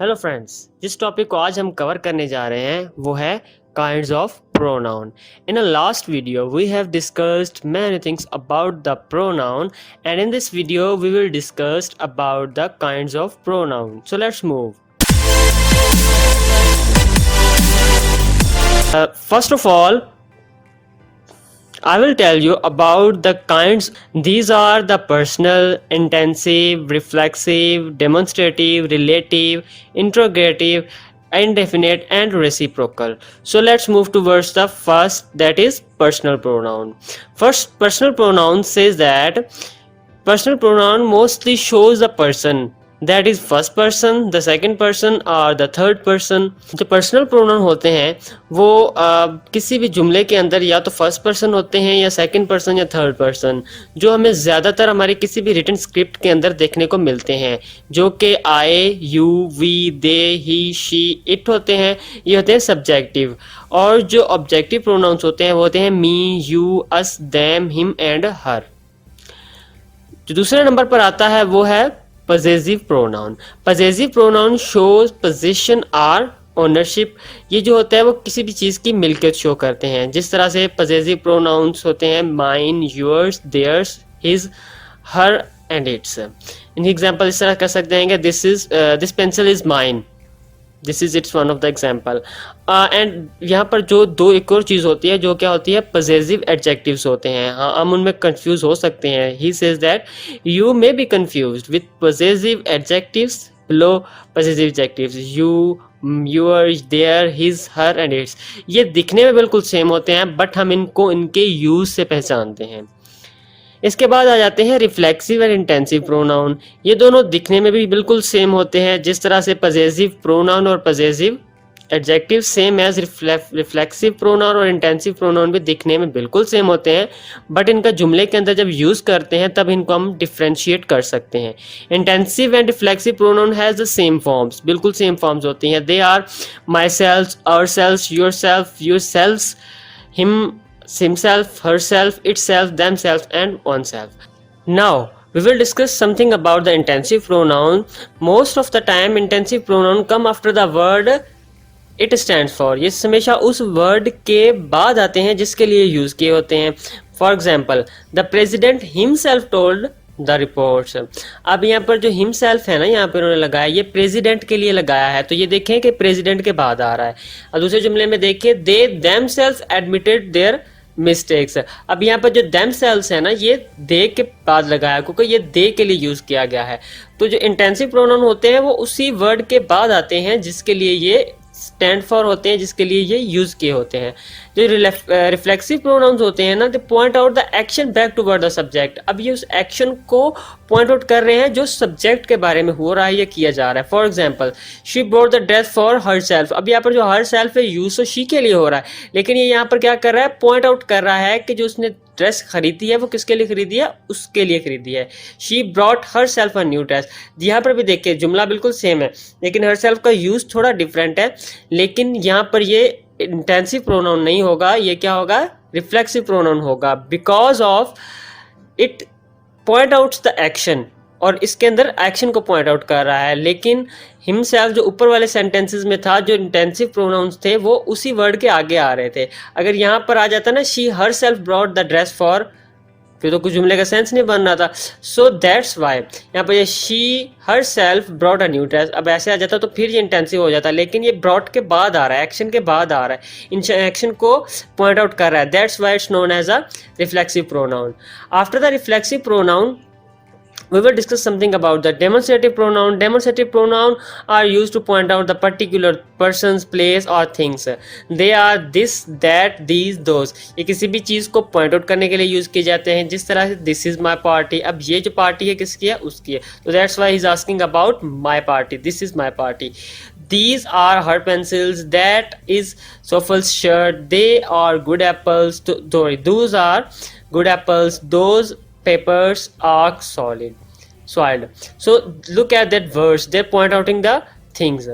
Hello friends, जिस topic को आज हम कवर करने जा रहे हैं वो है kinds of pronoun. In a last video we have discussed many things about the pronoun, and in this video we will discuss about the kinds of pronoun. So let's move. First of all, I will tell you about the kinds. These are the personal, intensive, reflexive, demonstrative, relative, interrogative, indefinite, and reciprocal. So let's move towards the first, that is personal pronoun. First, personal pronoun says that personal pronoun mostly shows the person, that is first person, the second person और the third person. जो personal pronoun होते हैं वो किसी भी जुमले के अंदर या तो फर्स्ट पर्सन होते हैं या सेकंड पर्सन या थर्ड पर्सन, जो हमें ज़्यादातर हमारी किसी भी रिटन स्क्रिप्ट के अंदर देखने को मिलते हैं, जो कि I, you, we, they, he, she, it होते हैं. ये होते हैं सब्जेक्टिव. और जो ऑब्जेक्टिव प्रोनाउंस होते हैं वो होते हैं me, you, us, them, him and her. जो दूसरे नंबर पर आता है वो है possessive pronoun. Possessive pronoun shows possession or ownership. ये जो होता है वो किसी भी चीज़ की मिल्कियत शो करते हैं. जिस तरह से possessive pronouns होते हैं mine, yours, theirs, his, her and its. In example इस तरह कर सकते हैं कि this pencil is mine. This is it's one of the example. And यहाँ पर जो दो एक और चीज़ होती है जो क्या होती है, पजेसिव एडजेक्टिव्स होते हैं. हाँ, हम उनमें कंफ्यूज हो सकते हैं. He says that you may be confused with possessive adjectives below possessive adjectives. You, your, their, his, her and its. ये दिखने में बिल्कुल सेम होते हैं बट हम इनको इनके यूज से पहचानते हैं. इसके बाद आ जाते हैं रिफ्लेक्सिव एंड इंटेंसिव प्रोनाउन. ये दोनों दिखने में भी बिल्कुल सेम होते हैं. जिस तरह से पजेसिव प्रोनाउन और possessive adjective same as reflexive pronoun और इंटेंसिव प्रोनाउन भी दिखने में बिल्कुल सेम होते हैं बट इनका जुमले के अंदर जब यूज़ करते हैं तब इनको हम डिफ्रेंशिएट कर सकते हैं. Intensive and reflexive pronoun has the same forms. बिल्कुल सेम फॉर्म्स होती हैं. They are myself, ourself, yourself, yourself, him, himself, herself, itself, themselves and oneself. Now we will discuss something about the intensive pronoun. Most of the time intensive pronoun come after the word it stands for. ये हमेशा उस word के बाद आते हैं जिसके लिए use किए होते हैं. For example, the president himself told the reports. अब यहाँ पर जो हिमसेल्फ है ना, यहाँ पर उन्होंने लगाया, ये प्रेसिडेंट के लिए लगाया है, तो ये देखें कि प्रेसिडेंट के बाद आ रहा है. और दूसरे जुमले में देखिए, they themselves admitted their mistakes. अब यहाँ पर जो देमसेल्व्स है ना, ये दे के बाद लगाया क्योंकि ये दे के लिए यूज किया गया है. तो जो इंटेंसिव प्रोनाउन होते हैं वो उसी वर्ड के बाद आते हैं जिसके लिए ये स्टैंड फॉर होते हैं, जिसके लिए ये यूज किए होते हैं. जो रिफ्लेक्सिव प्रोनाउंस होते हैं ना, they point out the action back toward the subject. अब ये उस एक्शन को पॉइंट आउट कर रहे हैं जो सब्जेक्ट के बारे में हो रहा है या किया जा रहा है. For example, she brought the dress for her self. अब यहाँ पर जो हर सेल्फ है यूज तो शी के लिए हो रहा है, लेकिन ये यहाँ पर क्या कर रहा है, पॉइंट आउट कर रहा है कि जो उसने ड्रेस खरीदी है वो किसके लिए खरीदी है, उसके लिए खरीदी है. She brought her self a new dress. यहाँ पर भी देखिए जुमला बिल्कुल सेम है लेकिन हर सेल्फ का यूज थोड़ा डिफरेंट है. लेकिन यहाँ पर ये इंटेंसिव प्रोनाउन नहीं होगा, ये क्या होगा, रिफ्लेक्सिव प्रोनाउन होगा, because of it point outs the action, और इसके अंदर एक्शन को पॉइंट आउट कर रहा है. लेकिन हिमसेल्फ जो ऊपर वाले सेंटेंसेस में था, जो इंटेंसिव प्रोनाउंस थे वो उसी वर्ड के आगे आ रहे थे. अगर यहाँ पर आ जाता ना, she her self brought the dress for, फिर तो कुछ जुमले का सेंस नहीं बन रहा था. सो दैट्स वाई यहाँ पर ये she her self brought a new dress. अब ऐसे आ जाता तो फिर ये इंटेंसिव हो जाता, लेकिन ये ब्रॉट के बाद आ रहा है, एक्शन के बाद आ रहा है, इन एक्शन को पॉइंट आउट कर रहा है. That's why it's known as a reflexive pronoun. After the reflexive pronoun we will discuss something about the demonstrative pronoun. Demonstrative pronoun are used to point out the particular persons, place or things. They are this, that, these, those. ये किसी भी चीज़ को point out करने के लिए use किए जाते हैं. जिस तरह से this is my party. अब ये जो पार्टी है किसकी है, उसकी है, तो that's why he's asking about my party. This is my party. These are her pencils. That is Sophal's shirt. They are good apples. Those are good apples. Those papers are soiled. So look at that verse, they're point outing the things.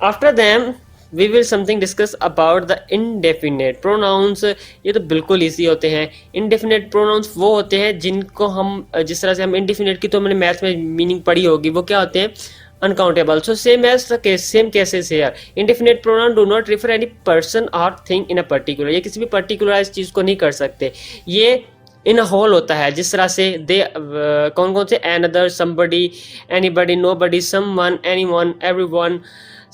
After them we will something discuss about the indefinite pronouns. ये तो बिल्कुल easy होते हैं. indefinite pronouns वो होते हैं जिनको हम, जिस तरह से हम indefinite की तो मैंने मैथ्स में मीनिंग पढ़ी होगी, वो क्या होते हैं, uncountable. So same as the case, same cases here. Indefinite pronoun do not refer any person or thing in a particular. ये किसी भी पर्टिकुलराइज चीज को नहीं कर सकते, ये इन होल होता है। जिस तरह से दे कौन कौन से another, somebody, anybody, nobody, someone, anyone, everyone,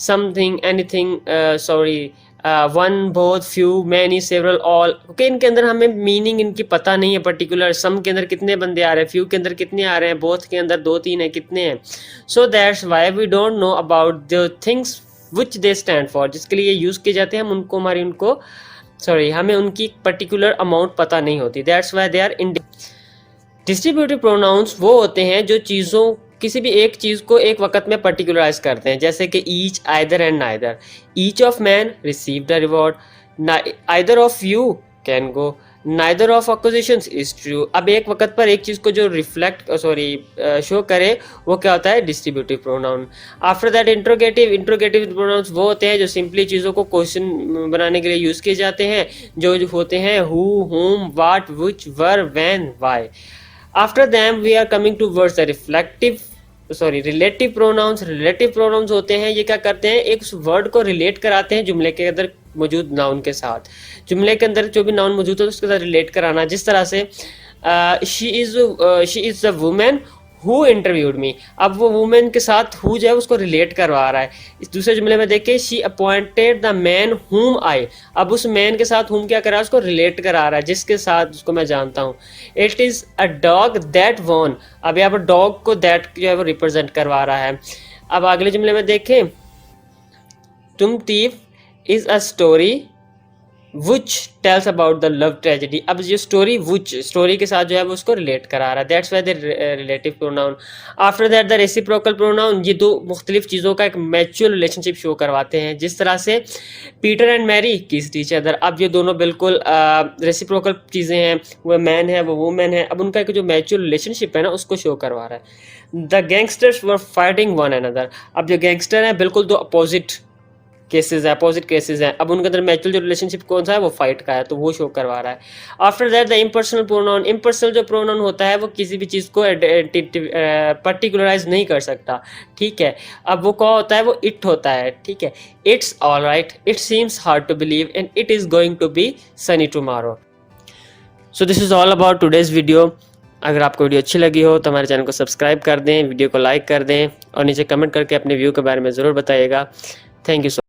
something, anything, sorry, one, both, few, many, several, all. Okay, इनके अंदर हमें मीनिंग इनकी पता नहीं है पर्टिकुलर। सम के अंदर कितने बंदे आ रहे हैं, फ्यू के अंदर कितने आ रहे हैं, बोथ के अंदर 2-3 है, कितने हैं। So that's why we don't know about the things which they stand for, जिसके लिए यूज़ किए जाते हैं, हम उनको हमें उनकी पर्टिकुलर अमाउंट पता नहीं होती। That's why they are in. Distributive pronouns वो होते हैं जो चीज़ों, किसी भी एक चीज़ को एक वक्त में पर्टिकुलराइज करते हैं, जैसे कि each, either and neither. Each of man received the reward, either of you can go, neither of acquisitions is true. अब एक वक्त पर एक चीज़ को जो शो करे वो क्या होता है, distributive pronoun. After that interrogative pronounce वो होते हैं जो सिंपली चीज़ों को क्वेश्चन बनाने के लिए यूज़ किए जाते हैं, जो होते हैं who, whom, what, which, where, when, why. After them we are coming towards the relative pronouns. Relative pronouns होते हैं, ये क्या करते हैं, एक वर्ड को रिलेट कराते हैं जुमले के अंदर मौजूद नाउन के साथ। जुमले के अंदर जो भी नाउन मौजूद हो उसके साथ रिलेट कराना। जिस तरह से she is the women who interviewed मी। अब वो वुमेन के साथ हु जो है उसको रिलेट करवा रहा है। इस दूसरे जुमले में देखिए, शी अपॉइंटेड द मैन हुम आई। अब उस मैन के साथ हुम क्या कर रहा है, उसको रिलेट करा रहा है, जिसके साथ उसको मैं जानता हूँ। It is a dog that won. अब यहाँ पर डॉग को दैट जो है वो रिप्रेजेंट करवा रहा है। अब अगले जुमले में देखें, तुम thief is a story which tells about the love tragedy। अब ये स्टोरी के साथ जो है वो उसको रिलेट करा रहा है। That's why the relative pronoun. After that the reciprocal pronoun, ये दो मुख्तलिफ चीज़ों का एक म्यूचुअल रिलेशनशिप शो करवाते हैं। जिस तरह से Peter and Mary kissed each other. अब ये दोनों बिल्कुल रेसिप्रोकल चीज़ें हैं, वो मैन है वो वुमेन है। अब उनका एक जो म्यूचुअल रिलेशनशिप है ना उसको शो करवा रहा है। The gangsters were fighting one another. अब जो गैंगस्टर हैं बिल्कुल दो अपोजिट केसेस हैं। अब उनके अंदर म्यूचुअल जो रिलेशनशिप कौन सा है, वो फाइट का है, तो वो शो करवा रहा है। After that the impersonal pronoun. Impersonal जो प्रोनाउन होता है वो किसी भी चीज़ को पर्टिकुलराइज नहीं कर सकता, ठीक है। अब वो क्या होता है, वो इट होता है, ठीक है। It's all right, it seems hard to believe, and it is going to be sunny tomorrow. So this is all about today's video. अगर आपको वीडियो अच्छी लगी हो तो हमारे चैनल को सब्सक्राइब कर दें, वीडियो को लाइक कर दें और नीचे कमेंट करके अपने व्यू के बारे में ज़रूर बताइएगा। Thank you so